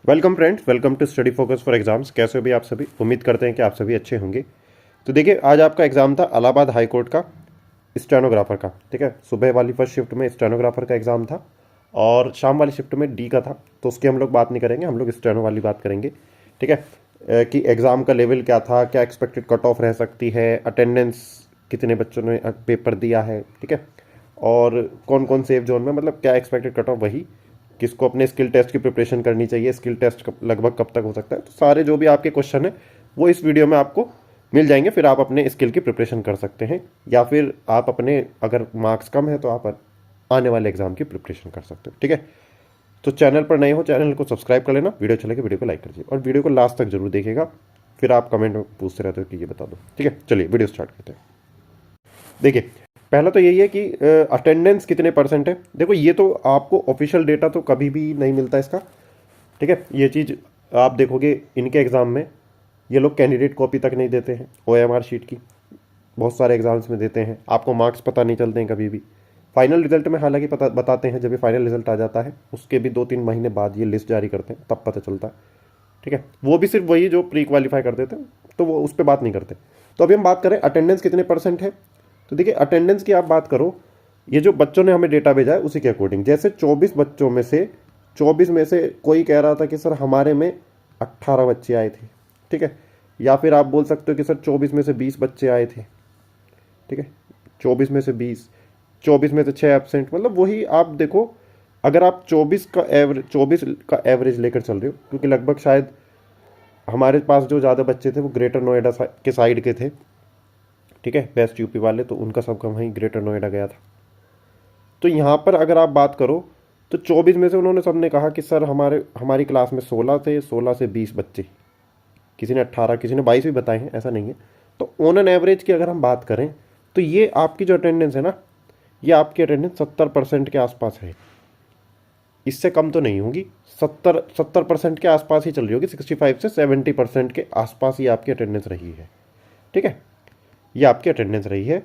Welcome friends, welcome to study focus for exams. कैसे हो भी आप सभी? उम्मीद करते हैं कि आप सभी अच्छे होंगे। तो देखिए, आज आपका एग्ज़ाम था इलाहाबाद हाई कोर्ट का स्टेनोग्राफर का। ठीक है, सुबह वाली फर्स्ट शिफ्ट में स्टेनोग्राफर का एग्ज़ाम था और शाम वाली शिफ्ट में डी का था। तो उसकी हम लोग बात नहीं करेंगे, हम लोग स्टेनो वाली बात करेंगे। ठीक है, कि एग्ज़ाम का लेवल क्या था, क्या एक्सपेक्टेड कट ऑफ रह सकती है, अटेंडेंस कितने बच्चों ने पेपर दिया है, ठीक है, और कौन कौन सेफ जोन में, मतलब क्या एक्सपेक्टेड कट ऑफ, वही किसको अपने स्किल टेस्ट की प्रिपरेशन करनी चाहिए, स्किल टेस्ट लगभग कब तक हो सकता है। तो सारे जो भी आपके क्वेश्चन है वो इस वीडियो में आपको मिल जाएंगे। फिर आप अपने स्किल की प्रिपरेशन कर सकते हैं, या फिर आप अपने अगर मार्क्स कम है तो आप आने वाले एग्जाम की प्रिपरेशन कर सकते हो। ठीक है, तो चैनल पर नए हो, चैनल को सब्सक्राइब कर लेना, वीडियो चलेगी वीडियो को लाइक कर दीजिए और वीडियो को लास्ट तक जरूर देखिएगा। फिर आप कमेंट में पूछते रहते हो कि ये बता दो। ठीक है, चलिए वीडियो स्टार्ट करते हैं। देखिए, पहला तो यही है कि अटेंडेंस कितने परसेंट है। देखो, ये तो आपको ऑफिशियल डेटा तो कभी भी नहीं मिलता इसका। ठीक है, ये चीज़ आप देखोगे इनके एग्ज़ाम में, ये लोग कैंडिडेट कॉपी तक नहीं देते हैं ओएमआर शीट की। बहुत सारे एग्जाम्स में देते हैं, आपको मार्क्स पता नहीं चलते हैं कभी भी। फाइनल रिजल्ट में हालांकि पता बताते हैं, जब ये फाइनल रिजल्ट आ जाता है उसके भी 2-3 महीने बाद ये लिस्ट जारी करते हैं, तब पता चलता है। ठीक है, वो भी सिर्फ वही जो प्री क्वालिफाई कर देते हैं, तो वो उस पर बात नहीं करते। तो अभी हम बात करें अटेंडेंस कितने परसेंट है। तो देखिए, अटेंडेंस की आप बात करो, ये जो बच्चों ने हमें डेटा भेजा है उसी के अकॉर्डिंग, जैसे 24 बच्चों में से 24 में से कोई कह रहा था कि सर हमारे में 18 बच्चे आए थे। ठीक है, या फिर आप बोल सकते हो कि सर 24 में से 20 बच्चे आए थे। ठीक है, 24 में से 20, 24 में से 6 एबसेंट, मतलब वही आप देखो। अगर आप 24 का एवरेज लेकर चल रहे हो, क्योंकि लगभग शायद हमारे पास जो ज़्यादा बच्चे थे वो ग्रेटर नोएडा के साइड के थे। ठीक है, वेस्ट यूपी वाले, तो उनका सबका वहीं ग्रेटर नोएडा गया था। तो यहाँ पर अगर आप बात करो तो 24 में से उन्होंने सबने कहा कि सर हमारी क्लास में 16 थे, 16 से 20 बच्चे, किसी ने 18, किसी ने 22 भी बताए हैं, ऐसा नहीं है। तो ऑन एन एवरेज की अगर हम बात करें तो ये आपकी जो अटेंडेंस है ना, ये आपकी अटेंडेंस 70% के आसपास है। इससे कम तो नहीं होगी, 70% के आसपास ही चल रही होगी। 65 से 70% के आसपास ही आपकी अटेंडेंस रही है। ठीक है, ये आपकी अटेंडेंस रही है।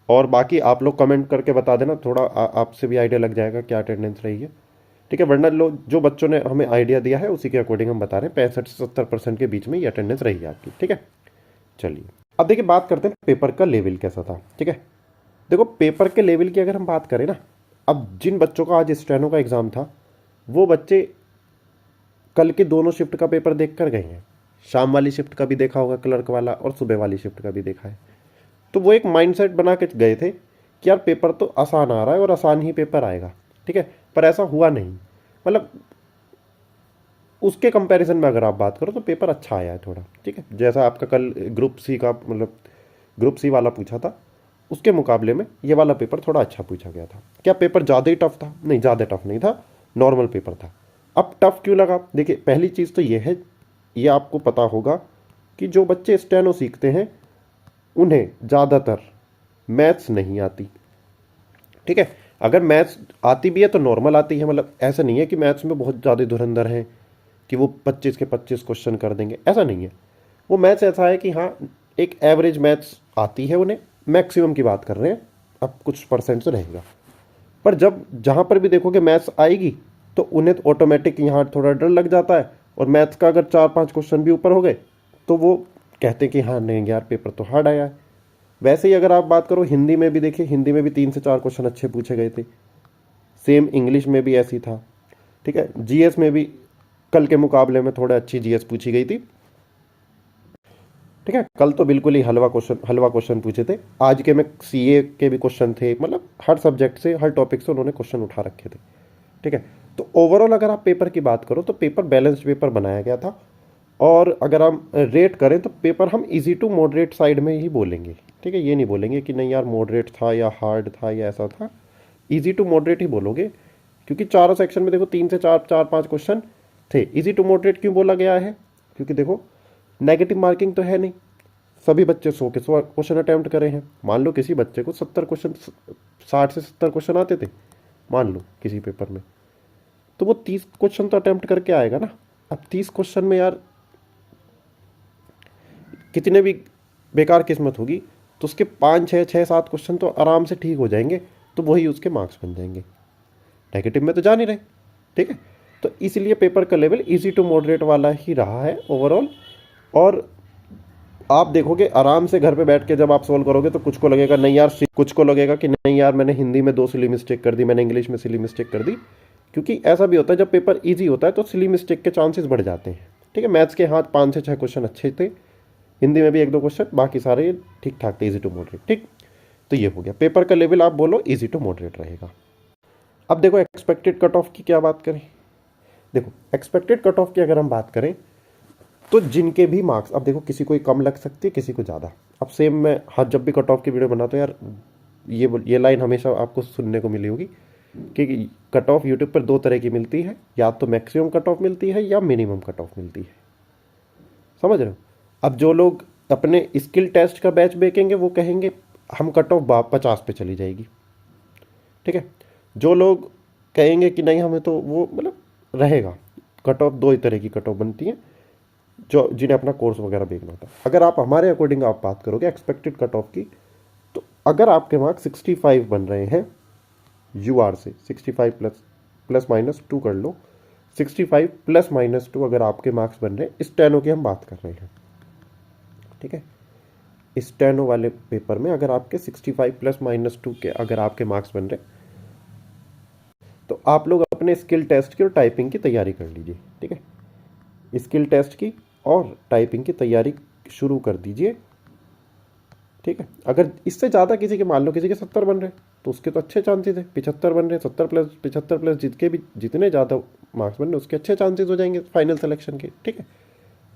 और बाकी आप लोग कमेंट करके बता देना, थोड़ा आपसे भी आइडिया लग जाएगा क्या अटेंडेंस रही है। ठीक है, वरना लोग जो बच्चों ने हमें आइडिया दिया है उसी के अकॉर्डिंग हम बता रहे हैं, 65 से 70% के बीच में ये अटेंडेंस रही है आपकी। ठीक है, चलिए अब देखिए बात करते हैं पेपर का लेवल कैसा था। ठीक है, देखो पेपर के लेवल की अगर हम बात करें ना, अब जिन बच्चों का आज स्टेनो का एग्ज़ाम था वो बच्चे कल के दोनों शिफ्ट का पेपर देख कर गए हैं। शाम वाली शिफ्ट का भी देखा होगा क्लर्क वाला, और सुबह वाली शिफ्ट का भी देखा है। तो वो एक माइंडसेट बना के गए थे कि यार पेपर तो आसान आ रहा है और आसान ही पेपर आएगा। ठीक है, पर ऐसा हुआ नहीं। मतलब उसके कंपैरिजन में अगर आप बात करो तो पेपर अच्छा आया है थोड़ा। ठीक है, जैसा आपका कल ग्रुप सी का, मतलब ग्रुप सी वाला पूछा था, उसके मुकाबले में ये वाला पेपर थोड़ा अच्छा पूछा गया था। क्या पेपर ज़्यादा ही टफ था? नहीं, ज़्यादा टफ नहीं था, नॉर्मल पेपर था। अब टफ क्यों लगा? देखिए, पहली चीज़ तो ये है, ये आपको पता होगा कि जो बच्चे स्टेनो सीखते हैं उन्हें ज़्यादातर मैथ्स नहीं आती। ठीक है, अगर मैथ्स आती भी है तो नॉर्मल आती है, मतलब ऐसा नहीं है कि मैथ्स में बहुत ज़्यादा धुरंधर हैं कि वो 25 के 25 क्वेश्चन कर देंगे, ऐसा नहीं है। वो मैथ्स ऐसा है कि हाँ, एक एवरेज मैथ्स आती है उन्हें, मैक्सिमम की बात कर रहे हैं, अब कुछ परसेंट तो रहेगा। पर जब जहाँ पर भी देखोगे मैथ्स आएगी तो उन्हें ऑटोमेटिक यहाँ थोड़ा डर लग जाता है, और मैथ्स का अगर 4-5 क्वेश्चन भी ऊपर हो गए तो वो कहते हैं कि हाँ नहीं यार, पेपर तो हार्ड आया है। वैसे ही अगर आप बात करो हिंदी में भी, देखिए हिंदी में भी 3 से 4 क्वेश्चन अच्छे पूछे गए थे। सेम इंग्लिश में भी ऐसी था। ठीक है, जीएस में भी कल के मुकाबले में थोड़ा अच्छी जीएस पूछी गई थी। ठीक है, कल तो बिल्कुल ही हलवा क्वेश्चन पूछे थे। आज के में सीए के भी क्वेश्चन थे, मतलब हर सब्जेक्ट से, हर टॉपिक से उन्होंने क्वेश्चन उठा रखे थे। ठीक है, तो ओवरऑल अगर आप पेपर की बात करो तो पेपर बैलेंस्ड पेपर बनाया गया था। और अगर हम रेट करें तो पेपर हम इजी टू मॉडरेट साइड में ही बोलेंगे। ठीक है, ये नहीं बोलेंगे कि नहीं यार मॉडरेट था या हार्ड था या ऐसा था, इजी टू मॉडरेट ही बोलोगे। क्योंकि चारों सेक्शन में देखो 3 से 4-5 क्वेश्चन थे। इजी टू मॉडरेट क्यों बोला गया है? क्योंकि देखो नेगेटिव मार्किंग तो है नहीं, सभी बच्चे 100 के 100 क्वेश्चन अटैम्प्ट करे हैं। मान लो किसी बच्चे को 70 क्वेश्चन, 60 से 70 क्वेश्चन आते थे मान लो किसी पेपर में, तो वो 30 क्वेश्चन तो अटैम्प्ट करके आएगा ना। अब 30 क्वेश्चन में यार कितने भी बेकार किस्मत होगी तो उसके 5-6-7 क्वेश्चन तो आराम से ठीक हो जाएंगे, तो वही उसके मार्क्स बन जाएंगे। नेगेटिव में तो जा नहीं रहे। ठीक है, तो इसलिए पेपर का लेवल इजी टू मॉडरेट वाला ही रहा है ओवरऑल। और आप देखोगे आराम से घर पे बैठ के जब आप सोल्व करोगे तो कुछ को लगेगा नहीं यार, कुछ को लगेगा कि नहीं यार मैंने हिंदी में 2 सिली मिस्टेक कर दी, मैंने इंग्लिश में सिली मिस्टेक कर दी। क्योंकि ऐसा भी होता है जब पेपर इजी होता है तो सिली मिस्टेक के चांसेस बढ़ जाते हैं। ठीक है, मैथ्स के हाथ 5 से 6 क्वेश्चन अच्छे थे, हिंदी में भी 1-2 क्वेश्चन, बाकी सारे ठीक ठाक थे, इजी टू मॉडरेट। ठीक, तो ये हो गया पेपर का लेवल, आप बोलो इजी टू मॉडरेट रहेगा। अब देखो एक्सपेक्टेड कट ऑफ की क्या बात करें। देखो एक्सपेक्टेड कट ऑफ की अगर हम बात करें तो जिनके भी मार्क्स, अब देखो किसी को कम लग सकती है, किसी को ज़्यादा। अब सेम मैं हर जब भी कट ऑफ की वीडियो बनाता हूँ यार, ये लाइन हमेशा आपको सुनने को मिली होगी कि कट ऑफ यूट्यूब पर 2 तरह की मिलती है, या तो मैक्सिमम कट ऑफ मिलती है या मिनिमम कट ऑफ मिलती है। समझ रहे हो। अब जो लोग अपने स्किल टेस्ट का बैच बेचेंगे वो कहेंगे हम कट ऑफ 50 पे चली जाएगी। ठीक है, जो लोग कहेंगे कि नहीं हमें तो वो मतलब रहेगा। कट ऑफ 2 ही तरह की कट ऑफ बनती है जो जिन्हें अपना कोर्स वगैरह देखना होता है। अगर आप हमारे अकॉर्डिंग आप बात करोगे एक्सपेक्टेड कट ऑफ की, तो अगर आपके मार्क्स 65 बन रहे हैं यूआर से, 65 प्लस माइनस 2 कर लो, 65 प्लस माइनस 2 अगर आपके मार्क्स बन रहे हैं, स्टेनो की हम बात कर रहे हैं। ठीक है, स्टेनो वाले पेपर में अगर आपके 65 प्लस माइनस 2 के अगर आपके मार्क्स बन रहे हैं तो आप लोग अपने स्किल टेस्ट की और टाइपिंग की तैयारी कर लीजिए। ठीक है, स्किल टेस्ट की और टाइपिंग की तैयारी शुरू कर दीजिए। ठीक है, अगर इससे ज़्यादा किसी के, मान लो किसी के 70 बन रहे हैं तो उसके तो अच्छे चांसेस है। 75 बन रहे हैं, 75 प्लस जितने ज़्यादा मार्क्स बन रहे हैं उसके अच्छे चांसेस हो जाएंगे फाइनल सिलेक्शन के। ठीक है,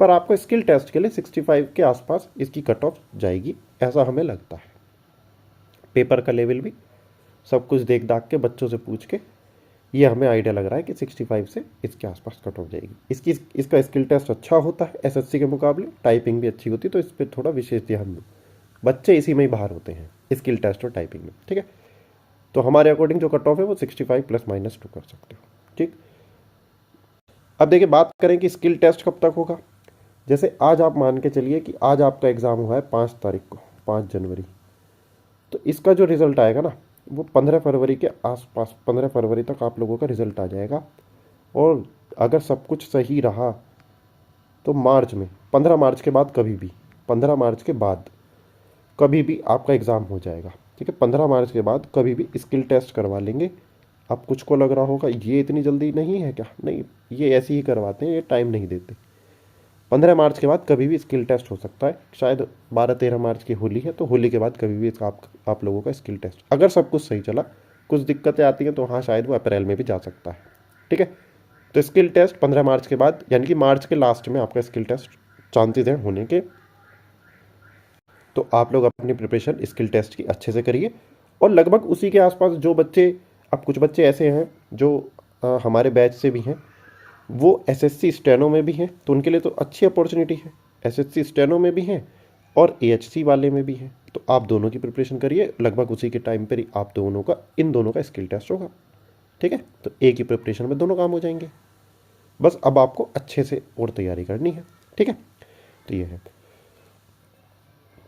पर आपको स्किल टेस्ट के लिए 65 के आसपास इसकी कट ऑफ जाएगी, ऐसा हमें लगता है। पेपर का लेवल भी सब कुछ देख दाख के बच्चों से पूछ के ये हमें आइडिया लग रहा है कि 65 से इसके आसपास कट ऑफ जाएगी। इसका स्किल टेस्ट अच्छा होता है एसएससी के मुकाबले, टाइपिंग भी अच्छी होती है, तो इस पर थोड़ा विशेष ध्यान दो। बच्चे इसी में ही बाहर होते हैं, स्किल टेस्ट और टाइपिंग में। ठीक है, तो हमारे अकॉर्डिंग जो कट ऑफ है वो 65 प्लस माइनस 2 कर सकते हो। ठीक, अब देखिए बात करें कि स्किल टेस्ट कब तक होगा। जैसे आज आप मान के चलिए कि आज आपका एग्ज़ाम हुआ है 5 तारीख को, 5 जनवरी, तो इसका जो रिज़ल्ट आएगा ना वो 15 फरवरी के आसपास, 15 फरवरी तक आप लोगों का रिज़ल्ट आ जाएगा। और अगर सब कुछ सही रहा तो मार्च में, 15 मार्च के बाद कभी भी, 15 मार्च के बाद कभी भी आपका एग्ज़ाम हो जाएगा। ठीक है, 15 मार्च के बाद कभी भी स्किल टेस्ट करवा लेंगे। अब कुछ को लग रहा होगा ये इतनी जल्दी नहीं है क्या, नहीं, ये ऐसे ही करवाते हैं, ये टाइम नहीं देते। 15 मार्च के बाद कभी भी स्किल टेस्ट हो सकता है। शायद 12-13 मार्च की होली है, तो होली के बाद कभी भी आप लोगों का स्किल टेस्ट, अगर सब कुछ सही चला, कुछ दिक्कतें आती हैं तो हाँ शायद वो अप्रैल में भी जा सकता है। ठीक है, तो स्किल टेस्ट 15 मार्च के बाद, यानी कि मार्च के लास्ट में आपका स्किल टेस्ट चांसेस हैं होने के। तो आप लोग अपनी प्रिपरेशन स्किल टेस्ट की अच्छे से करिए। और लगभग उसी के आसपास जो बच्चे, अब कुछ बच्चे ऐसे हैं जो हमारे बैच से भी हैं, वो एसएससी स्टेनो में भी हैं, तो उनके लिए तो अच्छी अपॉर्चुनिटी है। एसएससी स्टेनो में भी हैं और एएचसी वाले में भी हैं, तो आप दोनों की प्रिपरेशन करिए। लगभग उसी के टाइम पर ही आप दोनों का, इन दोनों का स्किल टेस्ट होगा। ठीक है, तो एक ही प्रिपरेशन में दोनों काम हो जाएंगे। बस अब आपको अच्छे से और तैयारी करनी है। ठीक है, तो ये है।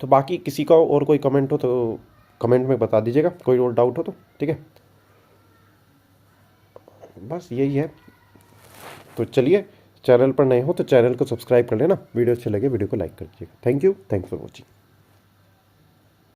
तो बाकी किसी का और कोई कमेंट हो तो कमेंट में बता दीजिएगा, कोई और डाउट हो तो। ठीक है, बस यही है। तो चलिए, चैनल पर नए हो तो चैनल को सब्सक्राइब कर लेना, वीडियो अच्छे लगे वीडियो को लाइक कर दीजिएगा। Thank you, thanks for watching.